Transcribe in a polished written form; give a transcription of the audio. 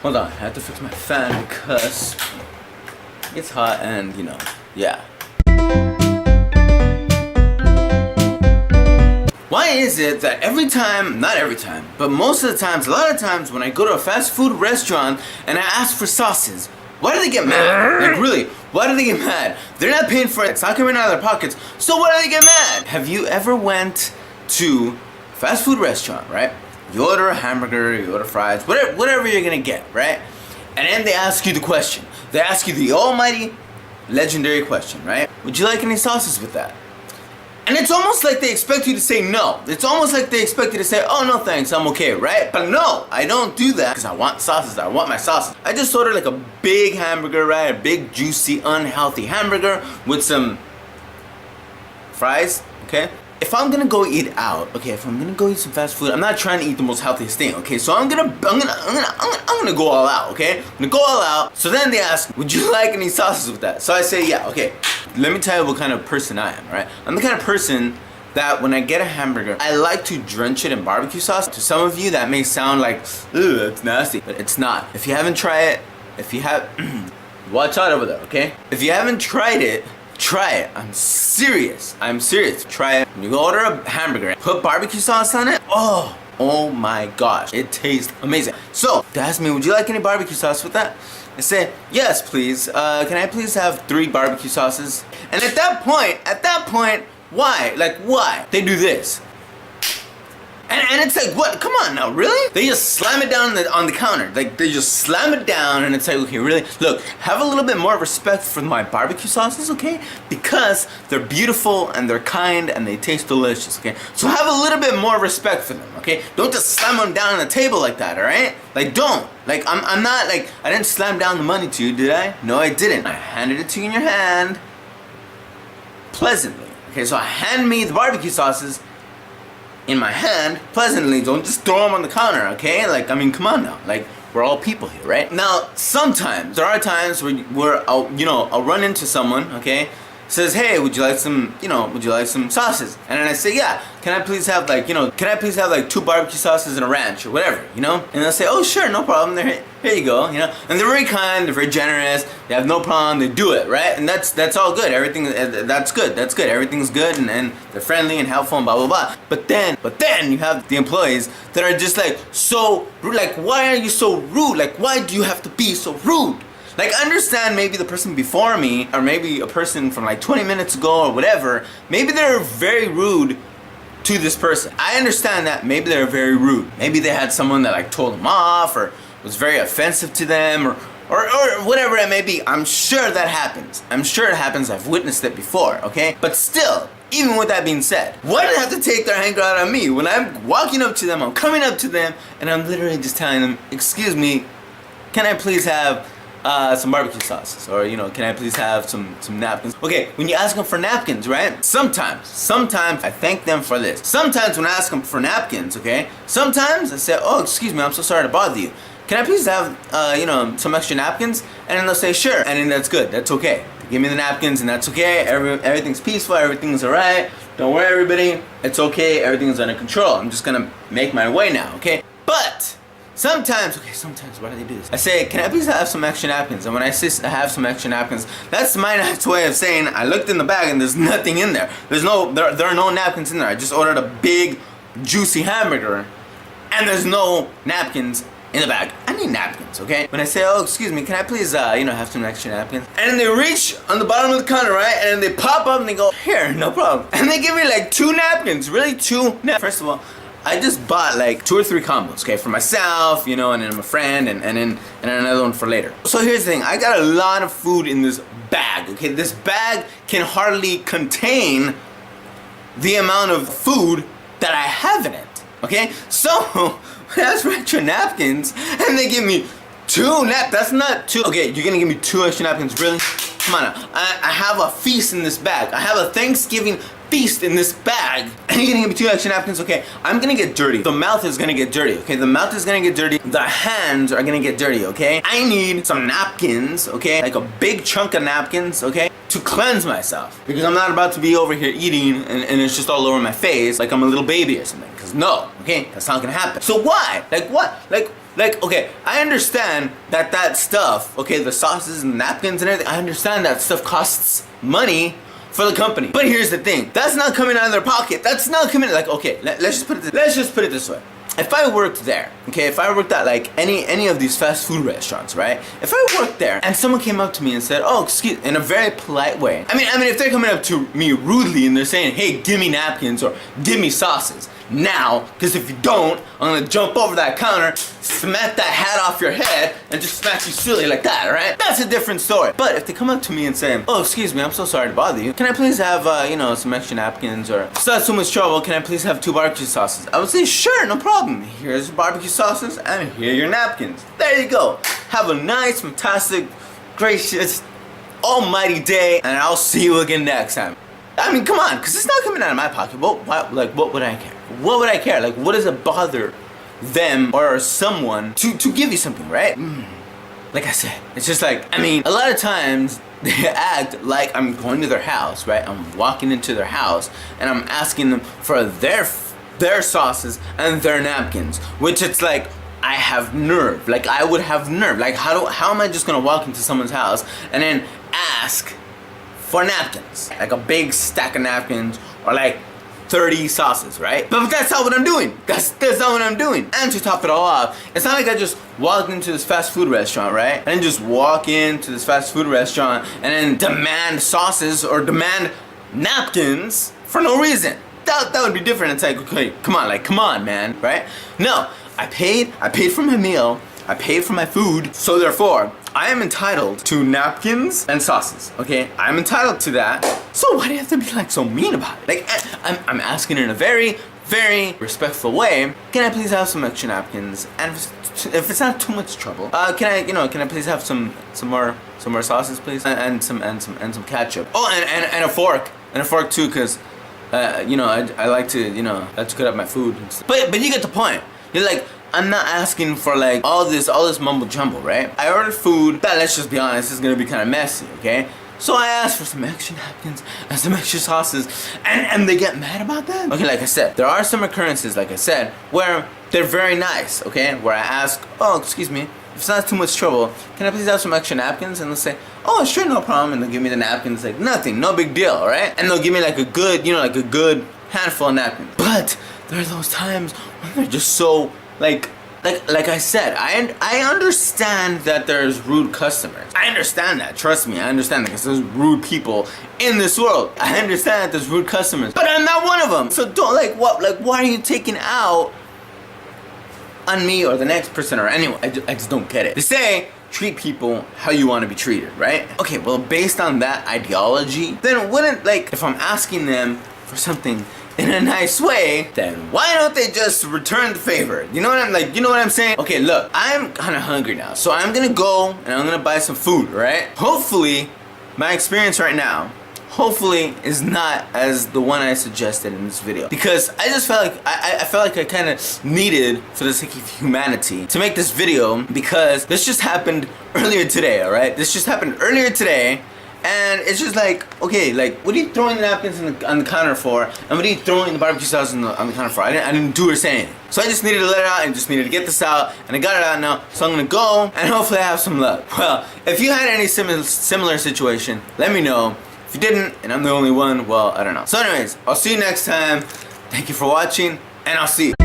Hold on, I have to fix my fan because it's hot and, you know, yeah. Why is it that every time, not every time, but most of the times, a lot of times when I go to a fast food restaurant and I ask for sauces, why do they get mad? Like really, why do they get mad? They're not paying for it, it's not coming out of their pockets, so why do they get mad? Have you ever went to a fast food restaurant, right? You order a hamburger, you order fries, whatever you're gonna get, right? And then they ask you the question. They ask you the almighty, legendary question, right? Would you like any sauces with that? And it's almost like they expect you to say no. It's almost like they expect you to say, oh no thanks, I'm okay, right? But no, I don't do that because I want sauces, I want my sauces. I just ordered like a big hamburger, right? A big, juicy, unhealthy hamburger with some fries, okay? If I'm gonna go eat out, okay, if I'm gonna go eat some fast food, I'm not trying to eat the most healthiest thing, okay? So I'm gonna go all out, okay? I'm gonna go all out. So then they ask, would you like any sauces with that? So I say, yeah, okay. Let me tell you what kind of person I am, right? I'm the kind of person that when I get a hamburger, I like to drench it in barbecue sauce. To some of you, that may sound like, ugh, that's nasty, but it's not. If you haven't tried it, watch out over there, okay? If you haven't tried it, try it. I'm serious. Try it. When you go order a hamburger, put barbecue sauce on it. Oh my gosh. It tastes amazing. So, they asked me, would you like any barbecue sauce with that? I said, yes, please. Can I please have 3 barbecue sauces? And at that point, why? Like, why? They do this. And it's like, what? Come on now, really? They just slam it down on the counter. Like, they just slam it down and it's like, okay, really? Look, have a little bit more respect for my barbecue sauces, okay? Because they're beautiful and they're kind and they taste delicious, okay? So have a little bit more respect for them, okay? Don't just slam them down on the table like that, alright? Like, don't. Like, I'm not, like, I didn't slam down the money to you, did I? No, I didn't. I handed it to you in your hand pleasantly. Okay, so I hand me the barbecue sauces in my hand pleasantly. Don't just throw them on the counter, okay? Like, I mean, come on now. Like, we're all people here, right? Now, sometimes there are times where I'll run into someone, okay? Says, hey, would you like some sauces? And then I say, yeah. Can I please have like 2 barbecue sauces and a ranch or whatever, you know? And they'll say, oh sure, no problem. Here you go, you know? And they're very kind, they're very generous, they have no problem, they do it, right? And that's all good. Everything that's good. Everything's good and they're friendly and helpful and blah blah blah. But then you have the employees that are just like so rude. Like, why are you so rude? Like, why do you have to be so rude? Like, I understand maybe the person before me, or maybe a person from like 20 minutes ago or whatever, maybe they're very rude to this person. I understand that maybe they're very rude. Maybe they had someone that like told them off or was very offensive to them or whatever it may be. I'm sure that happens. I'm sure it happens. I've witnessed it before, okay? But still, even with that being said, why do they have to take their anger out on me? When I'm walking up to them, I'm coming up to them, and I'm literally just telling them, excuse me, can I please have some barbecue sauces, or can I please have some napkins? Okay, when you ask them for napkins, right? Sometimes I thank them for this. Sometimes when I ask them for napkins, okay, sometimes I say, oh, excuse me, I'm so sorry to bother you. Can I please have some extra napkins? And then they'll say sure, and then that's good, that's okay. They give me the napkins and that's okay. Everything's peaceful, everything's alright. Don't worry, everybody, it's okay, everything's under control. I'm just gonna make my way now, okay? But sometimes, why do they do this? I say, can I please have some extra napkins? And when I say I have some extra napkins, that's my nice way of saying I looked in the bag and there's nothing in there. There are no napkins in there. I just ordered a big, juicy hamburger and there's no napkins in the bag. I need napkins, okay? When I say, oh, excuse me, can I please, have some extra napkins? And then they reach on the bottom of the counter, right? And then they pop up and they go, here, no problem. And they give me like 2 napkins, really 2 napkins. First of all, I just bought like 2 or 3 combos, okay, for myself, and then my friend, and then another one for later. So here's the thing, I got a lot of food in this bag, okay? This bag can hardly contain the amount of food that I have in it, okay? So, when I ask for extra napkins, and they give me 2 that's not 2. Okay, you're gonna give me 2 extra napkins, really? Come on now, I have a feast in this bag. I have a Thanksgiving feast in this bag, and you're gonna give me 2 extra napkins. Okay, I'm gonna get dirty. The mouth is gonna get dirty, okay? The mouth is gonna get dirty. The hands are gonna get dirty, okay? I need some napkins, okay? Like a big chunk of napkins, okay? To cleanse myself. Because I'm not about to be over here eating and it's just all over my face like I'm a little baby or something. Because no, okay? That's not gonna happen. So why? Like what? Like, Like, okay, I understand that stuff, okay, the sauces and napkins and everything, I understand that stuff costs money for the company. But here's the thing, that's not coming out of their pocket. That's not coming, like, okay, let's just put it this way. If I worked there, okay, if I worked at like any of these fast food restaurants, right? If I worked there and someone came up to me and said, oh, excuse, in a very polite way. I mean, if they're coming up to me rudely and they're saying, hey, give me napkins or give me sauces now, because if you don't, I'm gonna jump over that counter, smack that hat off your head, and just smack you silly like that, right? That's a different story. But if they come up to me and say, oh, excuse me, I'm so sorry to bother you. Can I please have, some extra napkins, or if it's not too much trouble, can I please have 2 barbecue sauces? I would say, sure, no problem. Here's your barbecue sauces, and here are your napkins. There you go. Have a nice, fantastic, gracious, almighty day, and I'll see you again next time. I mean, come on, because it's not coming out of my pocket. What would I care? What would I care? Like, what does it bother them or someone to give you something, right? Like I said, it's just like, I mean, a lot of times they act like I'm going to their house, right? I'm walking into their house and I'm asking them for their sauces and their napkins, which it's like, I have nerve. Like, I would have nerve. Like, how am I just gonna walk into someone's house and then ask for napkins? Like a big stack of napkins or like 30 sauces, right? But that's not what I'm doing. That's not what I'm doing. And to top it all off, it's not like I just walked into this fast food restaurant, right? And then just walk into this fast food restaurant and then demand sauces or demand napkins for no reason. That would be different. It's like, okay, come on, man, right? No, I paid for my meal, I paid for my food, so therefore, I am entitled to napkins and sauces, okay? I'm entitled to that, so why do you have to be like so mean about it? Like, I'm asking in a very, very respectful way, can I please have some extra napkins? And if it's not too much trouble, can I please have some more sauces, please? And some ketchup. Oh, and a fork too, cause I like to cut up my food and stuff. But you get the point. You're like, I'm not asking for like all this mumbo jumbo, right? I ordered food that, let's just be honest, is gonna be kind of messy, okay? So I asked for some extra napkins and some extra sauces, and they get mad about that? Okay, like I said, there are some occurrences, like I said, where they're very nice, okay? Where I ask, oh, excuse me, if it's not too much trouble, can I please have some extra napkins? And they'll say, oh, sure, no problem. And they'll give me the napkins, like nothing, no big deal, right? And they'll give me like a good, like a good handful of napkins. But there are those times when they're just so, like I said, I understand that there's rude customers. I understand that, trust me, I understand that, because there's rude people in this world. I understand that there's rude customers, but I'm not one of them. So don't, why are you taking out on me or the next person or anyone? I just don't get it. They say, treat people how you want to be treated, right? Okay, well, based on that ideology, then wouldn't, like, if I'm asking them for something in a nice way, then why don't they just return the favor? You know what I'm saying? Okay, look, I'm kind of hungry now, so I'm gonna go and I'm gonna buy some food, right? Hopefully, my experience right now, is not as the one I suggested in this video, because I just felt like I felt like I kind of needed, for the sake of humanity, to make this video, because this just happened earlier today, all right? This just happened earlier today. And it's just like, okay, like, what are you throwing the napkins on the counter for? And what are you throwing the barbecue sauce on the counter for? I didn't do or say anything. So I just needed to let it out and just needed to get this out. And I got it out now. So I'm gonna go and hopefully I have some luck. Well, if you had any similar situation, let me know. If you didn't, and I'm the only one, well, I don't know. So anyways, I'll see you next time. Thank you for watching, and I'll see you.